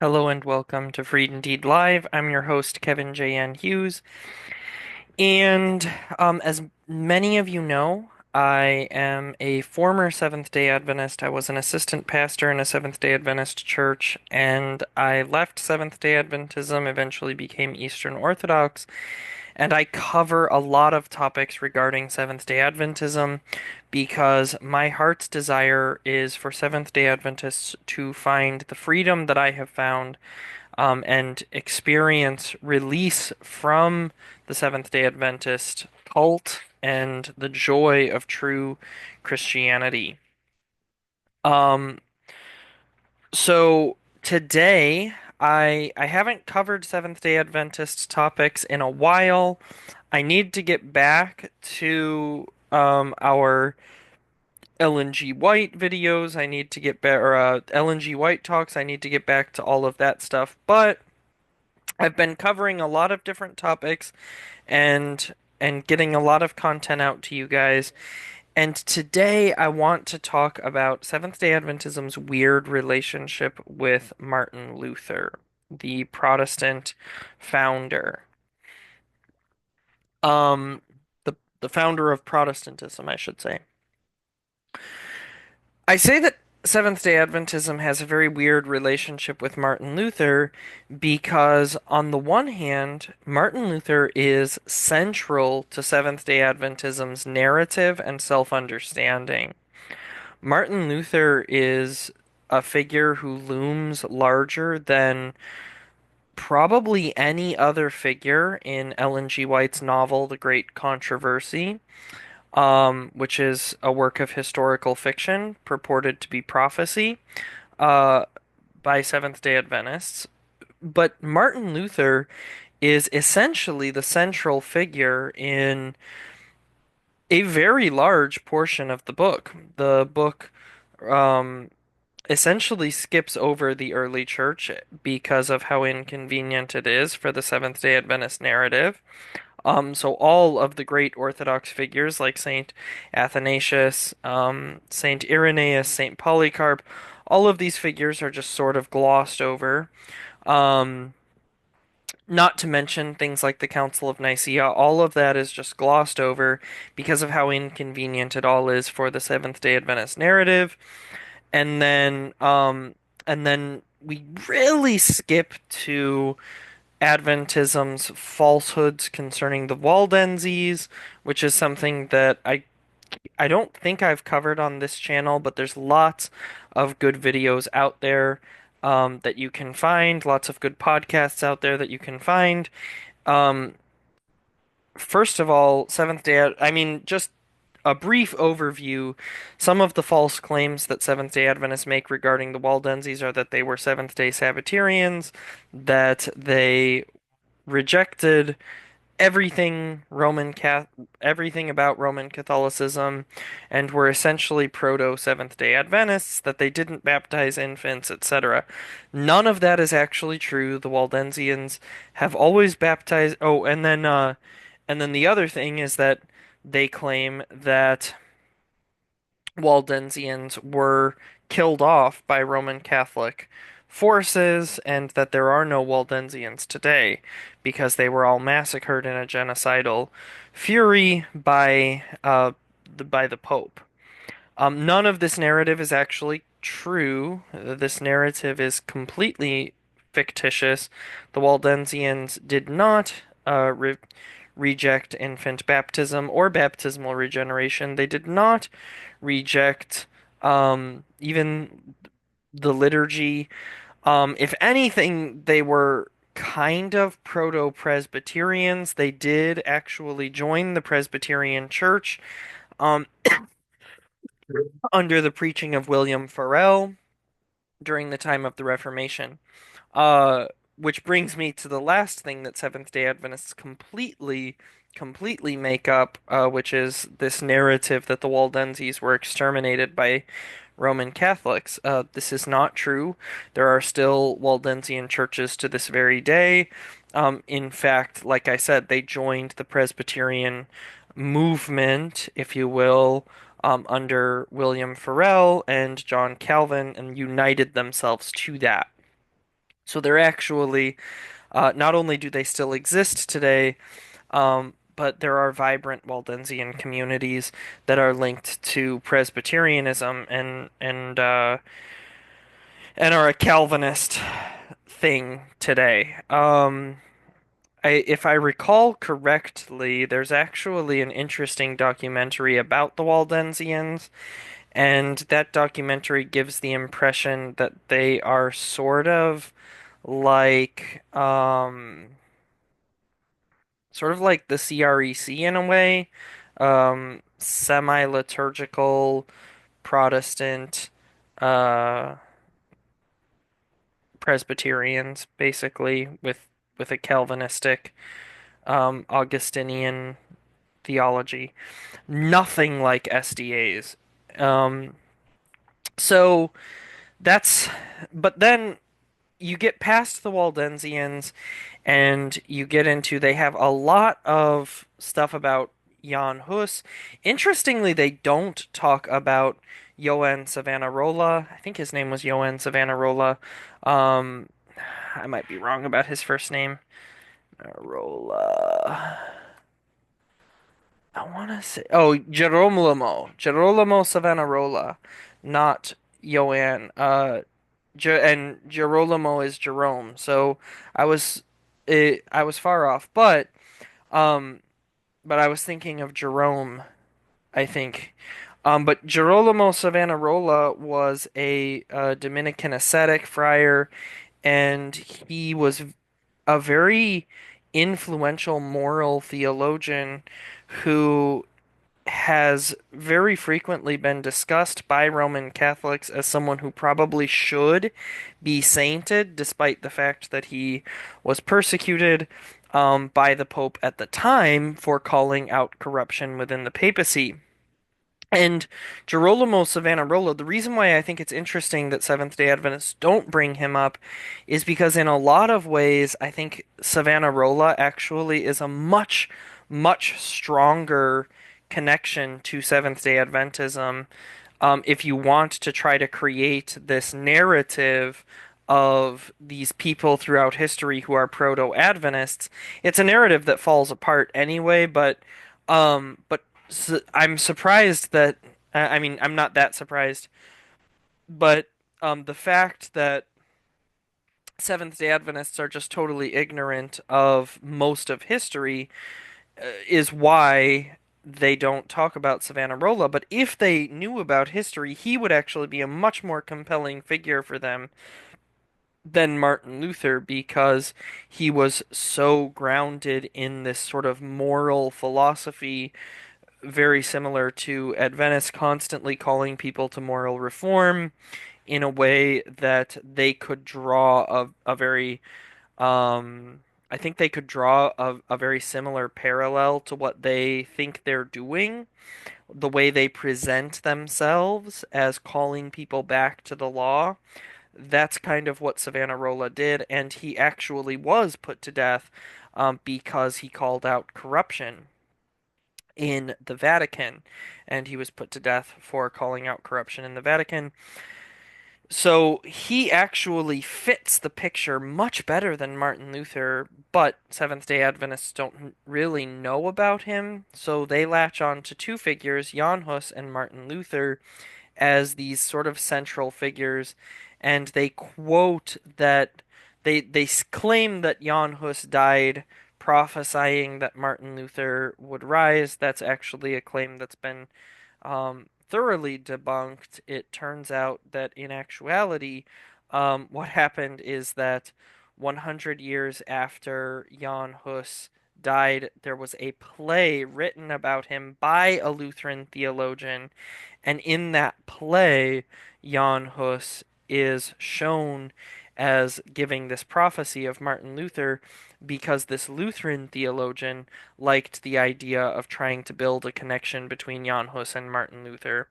Hello and welcome to Freed Indeed Live. I'm your host, Kevin J.N. Hughes. And as many of you know, I am a former Seventh-day Adventist. I was an assistant pastor in a Seventh-day Adventist church, and I left Seventh-day Adventism, eventually became Eastern Orthodox, and I cover a lot of topics regarding Seventh-day Adventism because my heart's desire is for Seventh-day Adventists to find the freedom that I have found and experience release from the Seventh Day Adventist cult and the joy of true Christianity. Um, so today I haven't covered Seventh Day Adventist topics in a while. I need to get back to our Ellen G. White videos. I need to get back, or Ellen G. White talks. I need to get back to all of that stuff. But I've been covering a lot of different topics and getting a lot of content out to you guys. And today I want to talk about Seventh-day Adventism's weird relationship with Martin Luther, the Protestant founder. Um the founder of Protestantism, I should say. I say that Seventh-day Adventism has a very weird relationship with Martin Luther because, on the one hand, Martin Luther is central to Seventh-day Adventism's narrative and self-understanding. Martin Luther is a figure who looms larger than probably any other figure in Ellen G. White's novel, The Great Controversy, which is a work of historical fiction purported to be prophecy uh, by Seventh-day Adventists. But Martin Luther is essentially the central figure in a very large portion of the book. The book um, essentially skips over the early church because of how inconvenient it is for the Seventh-day Adventist narrative. So all of the great Orthodox figures like Saint Athanasius, Saint Irenaeus, Saint Polycarp, all of these figures are just sort of glossed over. Um, Not to mention things like the Council of Nicaea, all of that is just glossed over because of how inconvenient it all is for the Seventh-day Adventist narrative. And then, um, and then we really skip to Adventism's falsehoods concerning the Waldenses, which is something that I don't think I've covered on this channel, but there's lots of good videos out there that you can find, lots of good podcasts out there that you can find. Um, First of all, I mean, just a brief overview. Some of the false claims that Seventh-day Adventists make regarding the Waldenses are that they were Seventh-day Sabbatarians, that they rejected everything about Roman Catholicism, and were essentially proto Seventh-day Adventists, that they didn't baptize infants, etc. None of that is actually true. The Waldensians have always baptized. Oh, and then the other thing is that they claim that Waldensians were killed off by Roman Catholic forces and that there are no Waldensians today because they were all massacred in a genocidal fury by the Pope. None of this narrative is actually true. This narrative is completely fictitious. The Waldensians did not reject infant baptism or baptismal regeneration. They did not reject even the liturgy. If anything, they were kind of proto-Presbyterians. They did actually join the Presbyterian Church um, under the preaching of William Farel during the time of the Reformation. Uh, which brings me to the last thing that Seventh-day Adventists completely make up, which is this narrative that the Waldenses were exterminated by Roman Catholics. This is not true. There are still Waldensian churches to this very day. In fact, like I said, they joined the Presbyterian movement, if you will, under William Farel and John Calvin and united themselves to that. So they're actually, not only do they still exist today, but there are vibrant Waldensian communities that are linked to Presbyterianism and are a Calvinist thing today. If I recall correctly, there's actually an interesting documentary about the Waldensians, and that documentary gives the impression that they are like sort of like the CREC in a way, semi-liturgical Protestant uh, Presbyterians, basically with a Calvinistic Augustinian theology. Nothing like SDAs. Um, so that's, but then you get past the Waldensians and you get into they have a lot of stuff about Jan Hus. Interestingly, they don't talk about Johann Savonarola. I think his name was Johann Savonarola. Um, I might be wrong about his first name. Rola. I want to say, oh, Girolamo Savonarola, not Johann. And Girolamo is Jerome. So I was I was far off, um but I was thinking of Jerome, I think. But Girolamo Savonarola was a Dominican ascetic friar, and he was a very influential moral theologian who has very frequently been discussed by Roman Catholics as someone who probably should be sainted, despite the fact that he was persecuted by the Pope at the time for calling out corruption within the papacy. And Girolamo Savonarola, the reason why I think it's interesting that Seventh-day Adventists don't bring him up is because in a lot of ways, I think Savonarola actually is a much, much stronger connection to Seventh-day Adventism. If you want to try to create this narrative of these people throughout history who are proto-Adventists, it's a narrative that falls apart anyway, but I'm surprised that I mean I'm not that surprised, but the fact that Seventh-day Adventists are just totally ignorant of most of history is why they don't talk about Savonarola. But if they knew about history, he would actually be a much more compelling figure for them than Martin Luther because he was so grounded in this sort of moral philosophy very similar to Adventists constantly calling people to moral reform in a way that they could draw a very I think they could draw a very similar parallel to what they think they're doing, the way they present themselves as calling people back to the law. That's kind of what Savonarola did, and he actually was put to death because he called out corruption in the Vatican, and he was put to death for calling out corruption in the Vatican. So he actually fits the picture much better than Martin Luther, but Seventh-day Adventists don't really know about him, so they latch on to two figures, Jan Hus and Martin Luther, as these sort of central figures, and they quote that they claim that Jan Hus died prophesying that Martin Luther would rise. That's actually a claim that's been thoroughly debunked. It turns out that in actuality, what happened is that 100 years after Jan Hus died, there was a play written about him by a Lutheran theologian, and in that play, Jan Hus is shown as giving this prophecy of Martin Luther because this Lutheran theologian liked the idea of trying to build a connection between Jan Hus and Martin Luther.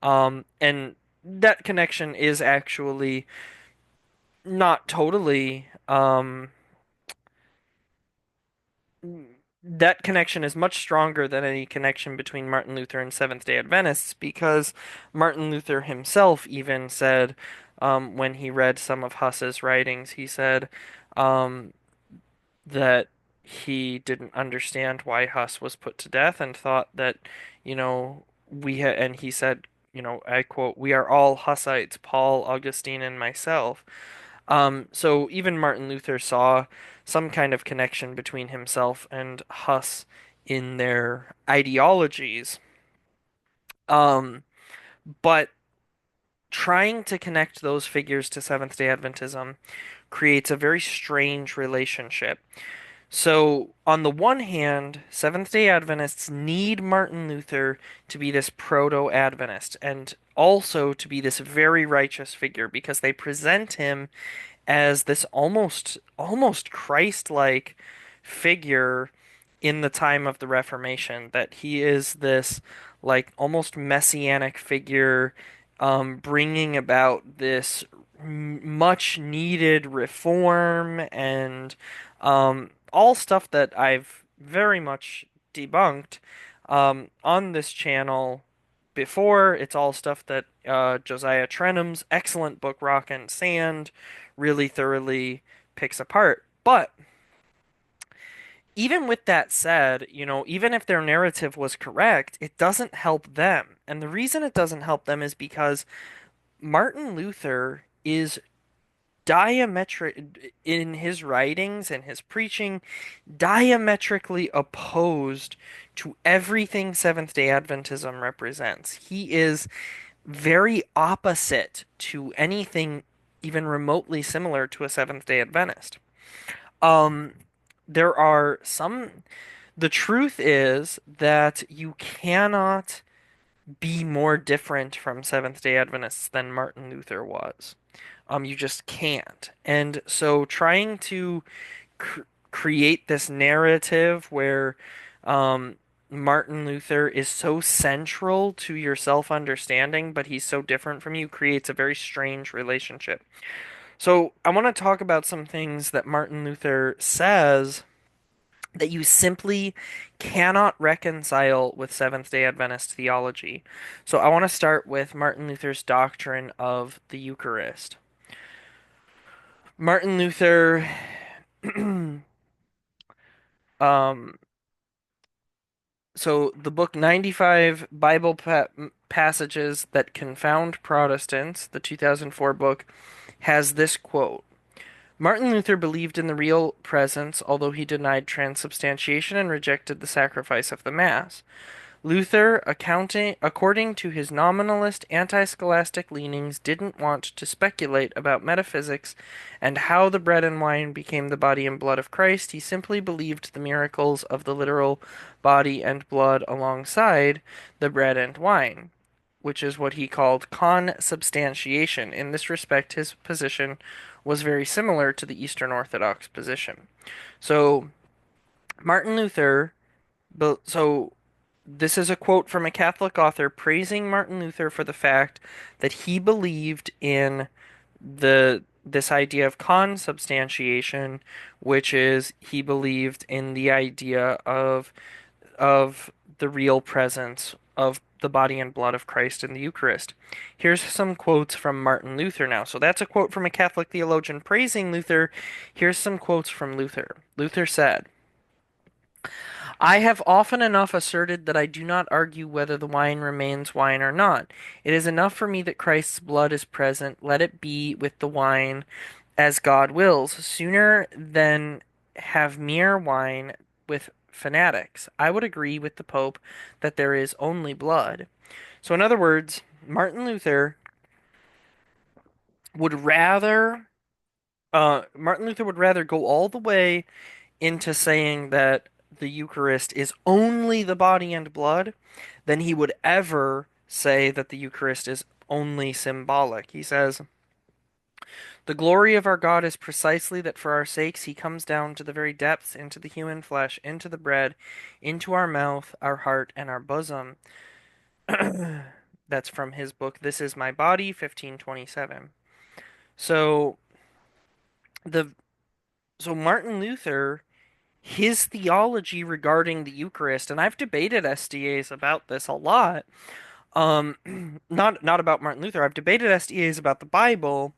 And that connection is actually not totally, that connection is much stronger than any connection between Martin Luther and Seventh-day Adventists because Martin Luther himself even said when he read some of Huss's writings. He said um, that he didn't understand why Huss was put to death and thought that, and he said, I quote, "We are all Hussites, Paul, Augustine, and myself." So even Martin Luther saw some kind of connection between himself and Huss in their ideologies. Um, but trying to connect those figures to Seventh-day Adventism creates a very strange relationship. So, on the one hand, Seventh-day Adventists need Martin Luther to be this proto-Adventist and also to be this very righteous figure because they present him as this almost Christ-like figure in the time of the Reformation, that he is this like almost messianic figure, bringing about this much needed reform and all stuff that I've very much debunked on this channel before. It's all stuff that Josiah Trenum's excellent book Rock and Sand really thoroughly picks apart. But even with that said, even if their narrative was correct, it doesn't help them. And the reason it doesn't help them is because Martin Luther is diametric in his writings and his preaching, diametrically opposed to everything Seventh-day Adventism represents. He is very opposite to anything even remotely similar to a Seventh-day Adventist. Um, there are some. The truth is that you cannot be more different from Seventh-day Adventists than Martin Luther was. You just can't. And so trying to cr create this narrative where um, Martin Luther is so central to your self-understanding, but he's so different from you, creates a very strange relationship. So I want to talk about some things that Martin Luther says that you simply cannot reconcile with Seventh-day Adventist theology. So I want to start with Martin Luther's doctrine of the Eucharist. Martin Luther um so the book 95 Passages That Confound Protestants, the 2004 book, has this quote. Martin Luther believed in the real presence, although he denied transubstantiation and rejected the sacrifice of the Mass. Luther, according to his nominalist anti-scholastic leanings, didn't want to speculate about metaphysics and how the bread and wine became the body and blood of Christ. He simply believed the miracles of the literal body and blood alongside the bread and wine, which is what he called consubstantiation. In this respect, his position was very similar to the Eastern Orthodox position. So, Martin Luther, so this is a quote from a Catholic author praising Martin Luther for the fact that he believed in this idea of consubstantiation, which is he believed in the idea of the real presence of the body and blood of Christ in the Eucharist. Here's some quotes from Martin Luther now. So that's a quote from a Catholic theologian praising Luther. Here's some quotes from Luther. Luther said, I have often enough asserted that I do not argue whether the wine remains wine or not. It is enough for me that Christ's blood is present. Let it be with the wine as God wills, sooner than have mere wine with fanatics. I would agree with the Pope that there is only blood. So, in other words, would rather Martin Luther would rather go all the way into saying that the Eucharist is only the body and blood than he would ever say that the Eucharist is only symbolic. He says, the glory of our God is precisely that for our sakes he comes down to the very depths, into the human flesh, into the bread, into our mouth, our heart, and our bosom. That's from his book, This Is My Body, 1527. So the so Martin Luther, his theology regarding the Eucharist, and I've debated SDAs about this a lot, Not about Martin Luther. I've debated SDAs about the Bible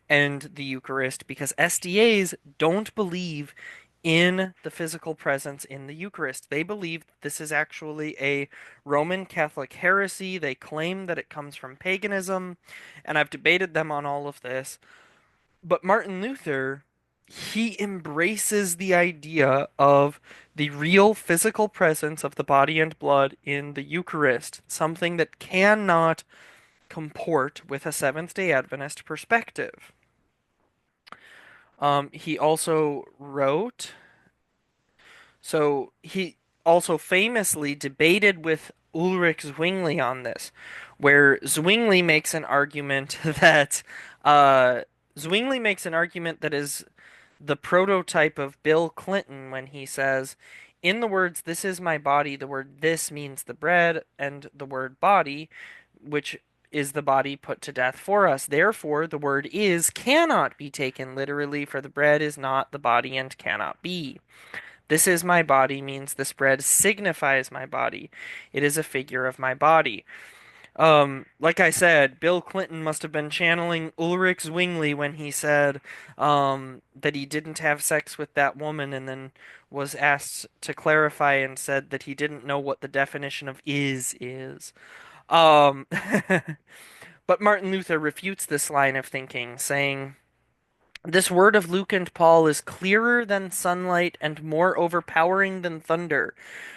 and the Eucharist because SDAs don't believe in the physical presence in the Eucharist. They believe this is actually a Roman Catholic heresy. They claim that it comes from paganism, and I've debated them on all of this. But Martin Luther, he embraces the idea of the real physical presence of the body and blood in the Eucharist, something that cannot comport with a Seventh-day Adventist perspective. He also wrote, so he also famously debated with Ulrich Zwingli on this, where Zwingli makes an argument that uh, is the prototype of Bill Clinton when he says, in the words, "This is my body," the word "this" means the bread, and the word "body," which is the body put to death for us. Therefore, the word "is" cannot be taken literally, for the bread is not the body and cannot be. "This is my body" means this bread signifies my body. It is a figure of my body. Like I said, Bill Clinton must have been channeling Ulrich Zwingli when he said, that he didn't have sex with that woman and then was asked to clarify and said that he didn't know what the definition of is. Um, but Martin Luther refutes this line of thinking, saying, "This word of Luke and Paul is clearer than sunlight and more overpowering than thunder.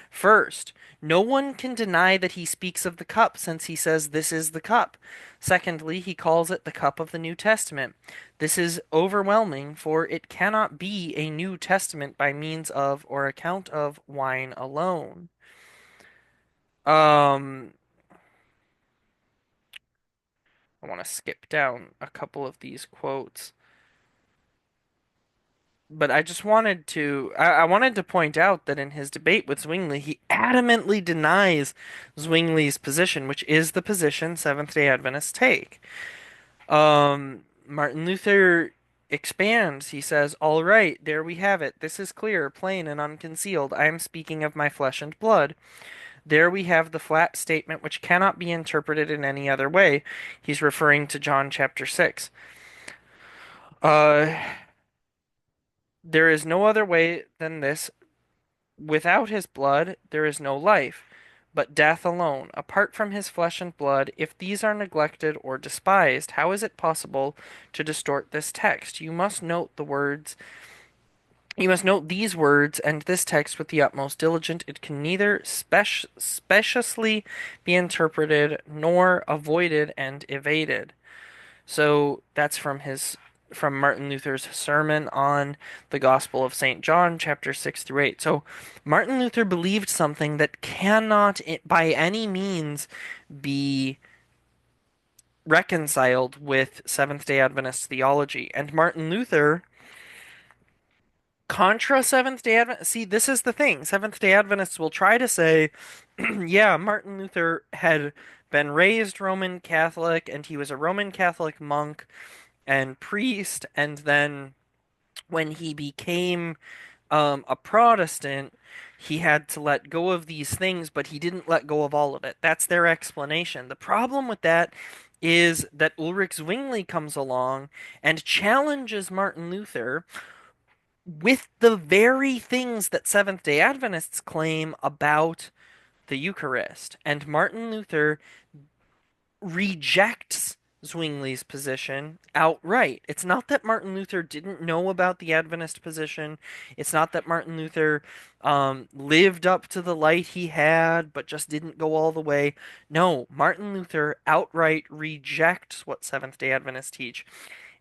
First, no one can deny that he speaks of the cup, since he says this is the cup. Secondly, he calls it the cup of the New Testament. This is overwhelming, for it cannot be a New Testament by means of or account of wine alone." Um, I want to skip down a couple of these quotes. But I just wanted to I wanted to point out that in his debate with Zwingli, he adamantly denies Zwingli's position, which is the position Seventh-day Adventists take. Martin Luther expands. He says, "All right, there we have it. This is clear, plain, and unconcealed. I am speaking of my flesh and blood. There we have the flat statement which cannot be interpreted in any other way." He's referring to John chapter 6. Uh, there is no other way than this. Without his blood, there is no life, but death alone. Apart from his flesh and blood, if these are neglected or despised, how is it possible to distort this text? You must note these words and this text with the utmost diligence. It can neither speciously be interpreted nor avoided and evaded. So that's from Martin Luther's sermon on the Gospel of St. John, chapter 6 through 8. So Martin Luther believed something that cannot by any means be reconciled with Seventh-day Adventist theology. And Martin Luther, contra Seventh-day Adventist, see, this is the thing. Seventh-day Adventists will try to say, yeah, Martin Luther had been raised Roman Catholic and he was a Roman Catholic monk and priest, and then when he became a Protestant, he had to let go of these things, but he didn't let go of all of it. That's their explanation. The problem with that is that Ulrich Zwingli comes along and challenges Martin Luther with the very things that Seventh-day Adventists claim about the Eucharist. And Martin Luther rejects Zwingli's position outright. It's not that Martin Luther didn't know about the Adventist position. It's not that Martin Luther lived up to the light he had, but just didn't go all the way. No, Martin Luther outright rejects what Seventh-day Adventists teach.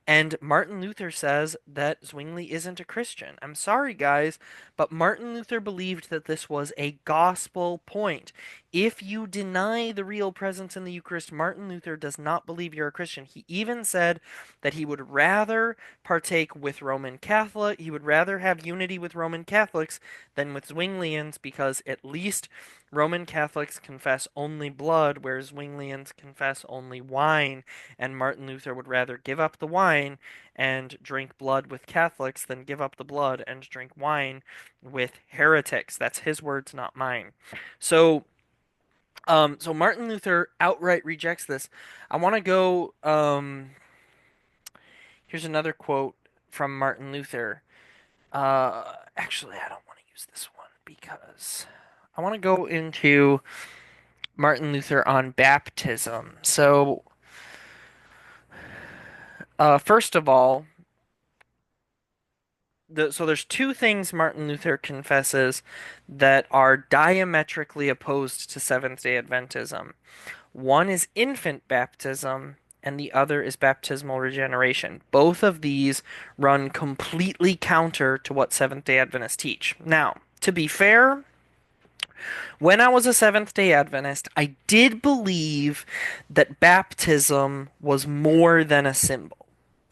And Martin Luther says that Zwingli isn't a Christian. I'm sorry, guys, but Martin Luther believed that this was a gospel point. If you deny the real presence in the Eucharist, Martin Luther does not believe you're a Christian. He even said that he would rather partake with Roman Catholic, he would rather have unity with Roman Catholics than with Zwinglians, because at least Roman Catholics confess only blood, whereas Zwinglians confess only wine, and Martin Luther would rather give up the wine and drink blood with Catholics than give up the blood and drink wine with heretics. That's his words, not mine. So So Martin Luther outright rejects this. I want to go. Here's another quote from Martin Luther. Actually, I don't want to use this one because I want to go into Martin Luther on baptism. First of all, so there's two things Martin Luther confesses that are diametrically opposed to Seventh-day Adventism. One is infant baptism, and the other is baptismal regeneration. Both of these run completely counter to what Seventh-day Adventists teach. Now, to be fair, when I was a Seventh-day Adventist, I did believe that baptism was more than a symbol.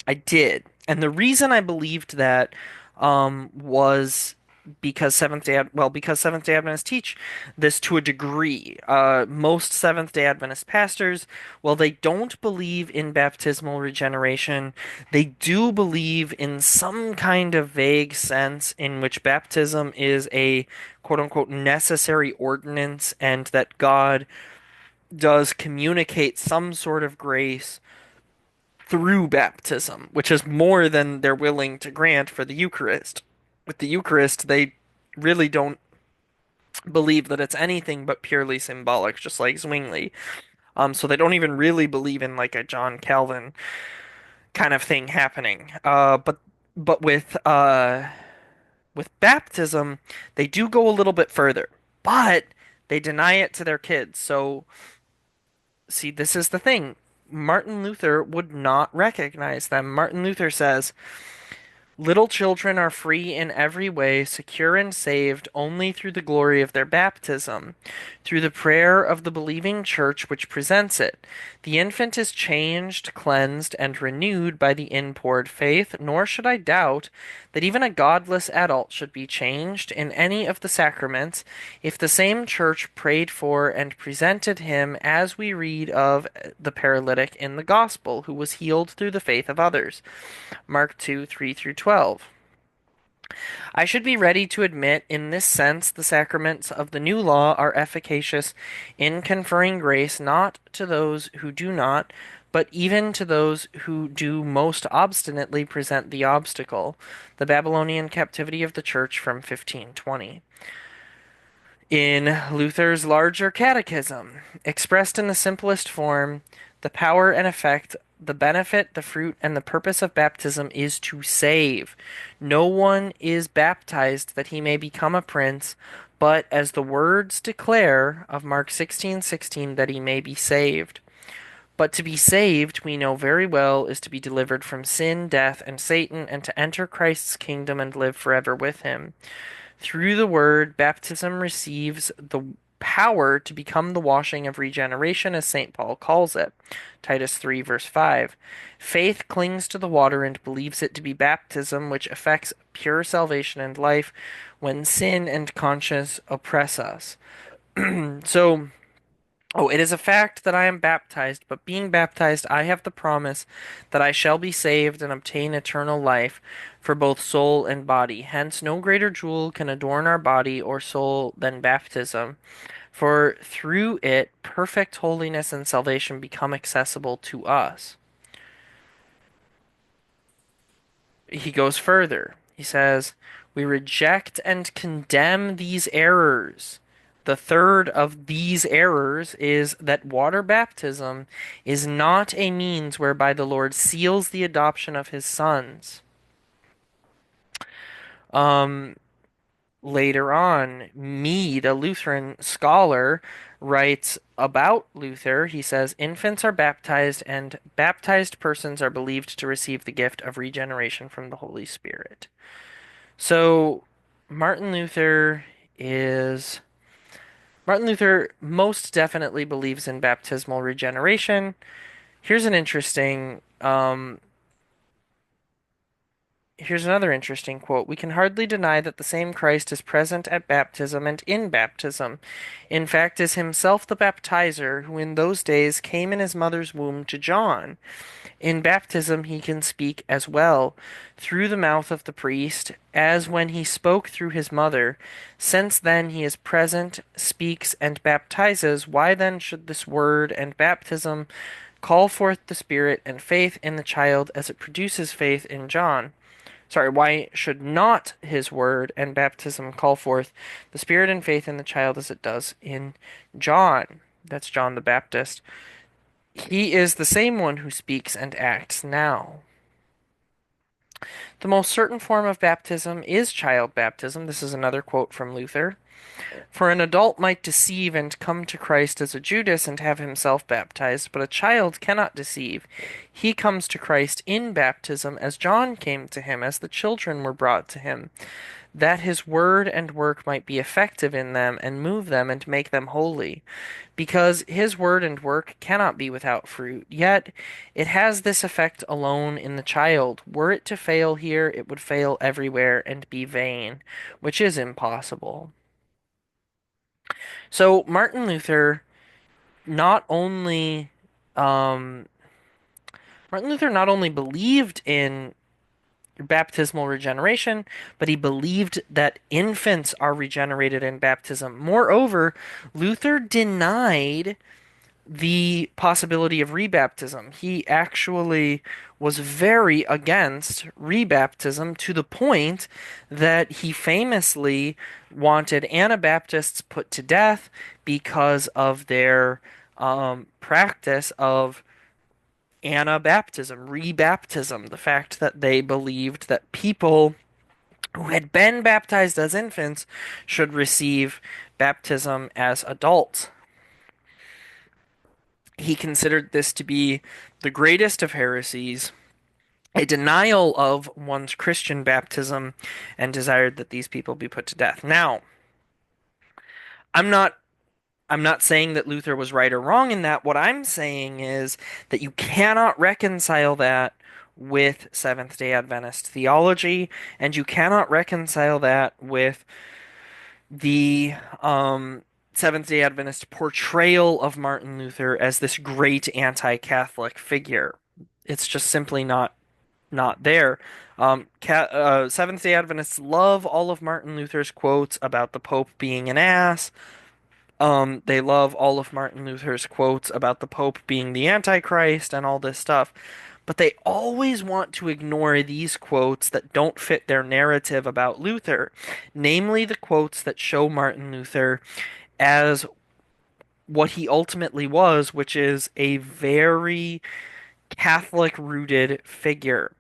I did. And the reason I believed that was because Seventh Day Adventists teach this to a degree. Most Seventh Day Adventist pastors, well, they don't believe in baptismal regeneration. They do believe in some kind of vague sense in which baptism is a quote unquote necessary ordinance and that God does communicate some sort of grace through baptism, which is more than they're willing to grant for the Eucharist. With the Eucharist, they really don't believe that it's anything but purely symbolic, just like Zwingli. So they don't even really believe in like a John Calvin kind of thing happening. But with baptism, they do go a little bit further, but they deny it to their kids. So see, this is the thing. Martin Luther would not recognize them. Martin Luther says, little children are free in every way, secure and saved only through the glory of their baptism, through the prayer of the believing church which presents it. The infant is changed, cleansed, and renewed by the inpoured faith, nor should I doubt that even a godless adult should be changed in any of the sacraments if the same church prayed for and presented him as we read of the paralytic in the gospel, who was healed through the faith of others. Mark 2, 3 through 12. I should be ready to admit, in this sense, the sacraments of the new law are efficacious in conferring grace not to those who do not, but even to those who do most obstinately present the obstacle, the Babylonian captivity of the Church from 1520. In Luther's larger catechism, expressed in the simplest form, the power and effect, the benefit, the fruit, and the purpose of baptism is to save. No one is baptized that he may become a prince, but as the words declare of Mark 16:16, that he may be saved. But to be saved, we know very well, is to be delivered from sin, death, and Satan, and to enter Christ's kingdom and live forever with him. Through the word, baptism receives the power to become the washing of regeneration, as St. Paul calls it. Titus 3, verse 5. Faith clings to the water and believes it to be baptism, which effects pure salvation and life when sin and conscience oppress us. So, it is a fact that I am baptized, but being baptized, I have the promise that I shall be saved and obtain eternal life for both soul and body. Hence, no greater jewel can adorn our body or soul than baptism, for through it perfect holiness and salvation become accessible to us. He goes further. He says, we reject and condemn these errors. The third of these errors is that water baptism is not a means whereby the Lord seals the adoption of his sons. Um, Later on, Mead, a Lutheran scholar, writes about Luther. He says, infants are baptized, and baptized persons are believed to receive the gift of regeneration from the Holy Spirit. So, Martin Luther is Martin Luther most definitely believes in baptismal regeneration. Here's an Here's another interesting quote. We can hardly deny that the same Christ is present at baptism and in baptism. In fact, is himself the baptizer, who in those days came in his mother's womb to John. In baptism he can speak as well through the mouth of the priest as when he spoke through his mother. Since then he is present, speaks, and baptizes, why then should this word and baptism call forth the Spirit and faith in the child as it produces faith in John? Sorry, why should not his word and baptism call forth the Spirit and faith in the child as it does in John? That's John the Baptist. He is the same one who speaks and acts now. The most certain form of baptism is child baptism. This is another quote from Luther. For an adult might deceive and come to Christ as a Judas and have himself baptized, but a child cannot deceive. He comes to Christ in baptism as John came to him, as the children were brought to him, that his word and work might be effective in them and move them and make them holy. Because his word and work cannot be without fruit, yet it has this effect alone in the child. Were it to fail here, it would fail everywhere and be vain, which is impossible. So not only um, Martin Luther not only believed in baptismal regeneration, but he believed that infants are regenerated in baptism. Moreover, Luther denied the possibility of rebaptism. He actually was very against rebaptism to the point that he famously wanted Anabaptists put to death because of their practice of Anabaptism, rebaptism, the fact that they believed that people who had been baptized as infants should receive baptism as adults. He considered this to be the greatest of heresies, a denial of one's Christian baptism, and desired that these people be put to death. Now, I'm not I'm not saying that Luther was right or wrong in that. What I'm saying is that you cannot reconcile that with Seventh-day Adventist theology, and you cannot reconcile that with the Seventh-day Adventist portrayal of Martin Luther as this great anti-Catholic figure. It's just simply not there. Seventh-day Adventists love all of Martin Luther's quotes about the Pope being an ass. They love all of Martin Luther's quotes about the Pope being the Antichrist and all this stuff. But they always want to ignore these quotes that don't fit their narrative about Luther, namely the quotes that show Martin Luther as what he ultimately was, which is a very Catholic rooted figure.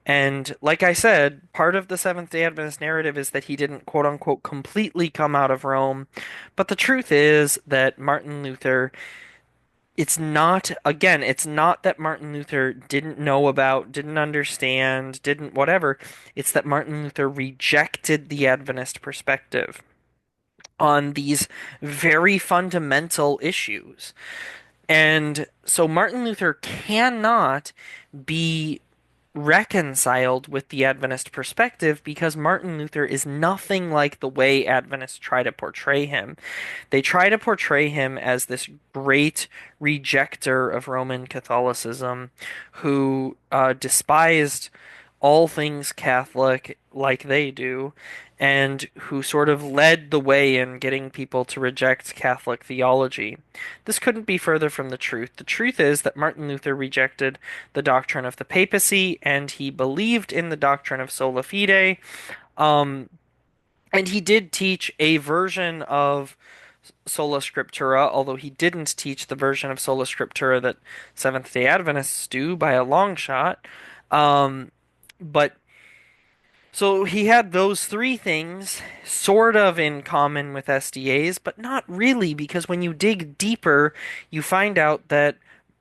And like I said, part of the Seventh-day Adventist narrative is that he didn't quote unquote completely come out of Rome. But the truth is that Martin Luther, it's not that Martin Luther didn't know about, didn't understand, didn't whatever. It's that Martin Luther rejected the Adventist perspective on these very fundamental issues. And so Martin Luther cannot be reconciled with the Adventist perspective because Martin Luther is nothing like the way Adventists try to portray him. They try to portray him as this great rejecter of Roman Catholicism who despised all things Catholic like they do, and who sort of led the way in getting people to reject Catholic theology. This couldn't be further from the truth. The truth is that Martin Luther rejected the doctrine of the papacy, and he believed in the doctrine of sola fide. Um, and he did teach a version of sola scriptura, although he didn't teach the version of sola scriptura that Seventh-day Adventists do by a long shot. But so he had those three things sort of in common with SDAs, but not really, because when you dig deeper, you find out that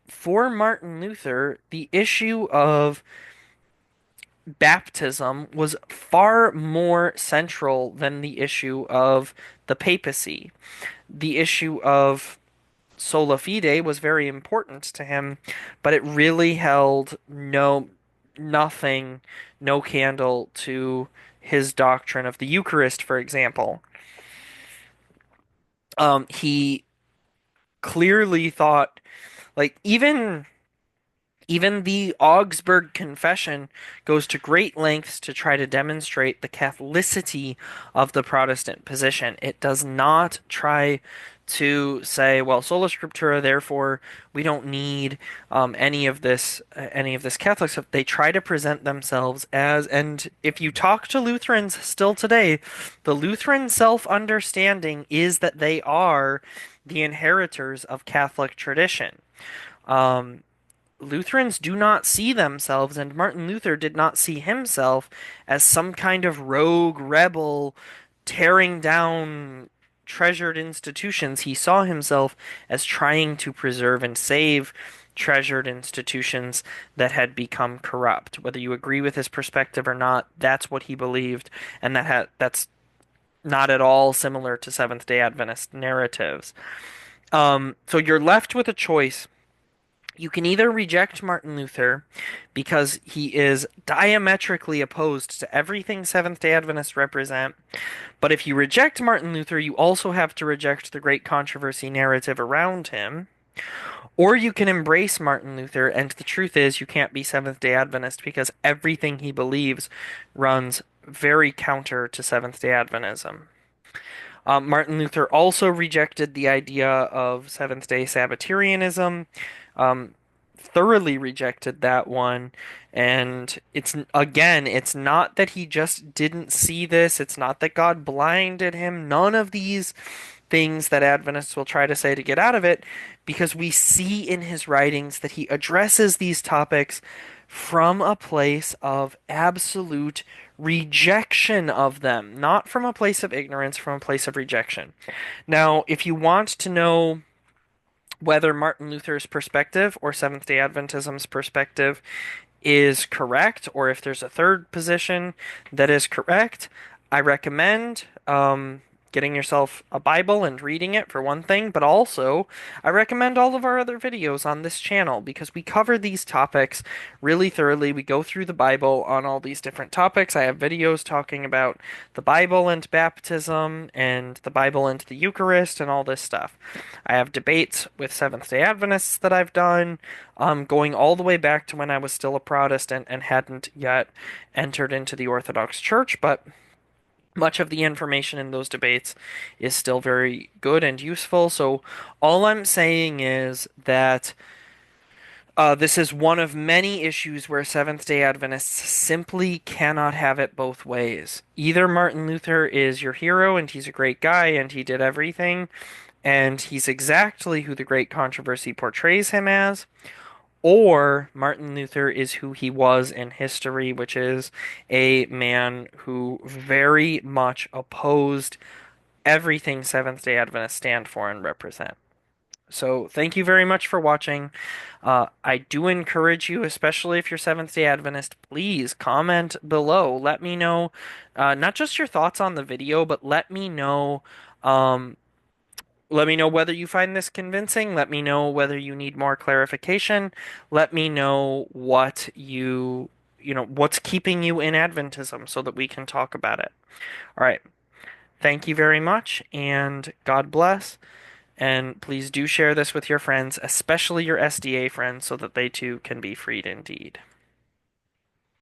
for Martin Luther, the issue of baptism was far more central than the issue of the papacy. The issue of sola fide was very important to him, but it really held no. nothing, no candle to his doctrine of the Eucharist, for example. He clearly thought, like, even the Augsburg Confession goes to great lengths to try to demonstrate the Catholicity of the Protestant position. It does not try to say, well, sola scriptura, therefore we don't need any of this Catholic stuff. They try to present themselves as, and if you talk to Lutherans still today, the Lutheran self-understanding is that they are the inheritors of Catholic tradition. Um, Lutherans do not see themselves, and Martin Luther did not see himself as some kind of rogue rebel tearing down treasured institutions. He saw himself as trying to preserve and save treasured institutions that had become corrupt. Whether you agree with his perspective or not, that's what he believed, and that's not at all similar to Seventh-day Adventist narratives. So you're left with a choice. You can either reject Martin Luther because he is diametrically opposed to everything Seventh-day Adventists represent, but if you reject Martin Luther, you also have to reject the great controversy narrative around him, or you can embrace Martin Luther, and the truth is you can't be Seventh-day Adventist because everything he believes runs very counter to Seventh-day Adventism. Martin Luther also rejected the idea of Seventh day Sabbatarianism, um, thoroughly rejected that one. And it's not that he just didn't see this, it's not that God blinded him. None of these things that Adventists will try to say to get out of it, because we see in his writings that he addresses these topics from a place of absolute rejection of them, not from a place of ignorance, from a place of rejection. Now, if you want to know whether Martin Luther's perspective or Seventh-day Adventism's perspective is correct, or if there's a third position that is correct, I recommend getting yourself a Bible and reading it for one thing, but also I recommend all of our other videos on this channel because we cover these topics really thoroughly. We go through the Bible on all these different topics. I have videos talking about the Bible and baptism and the Bible and the Eucharist and all this stuff. I have debates with Seventh-day Adventists that I've done, going all the way back to when I was still a Protestant and hadn't yet entered into the Orthodox Church, but much of the information in those debates is still very good and useful. So all I'm saying is that this is one of many issues where Seventh-day Adventists simply cannot have it both ways. Either Martin Luther is your hero and he's a great guy and he did everything, and he's exactly who the Great Controversy portrays him as, or Martin Luther is who he was in history, which is a man who very much opposed everything Seventh-day Adventists stand for and represent. So thank you very much for watching. I do encourage you, especially if you're Seventh-day Adventist, please comment below. Let me know not just your thoughts on the video, but um, let me know whether you find this convincing. Let me know whether you need more clarification. Let me know what's keeping you in Adventism so that we can talk about it. All right. Thank you very much, and God bless. And please do share this with your friends, especially your SDA friends, so that they too can be freed indeed.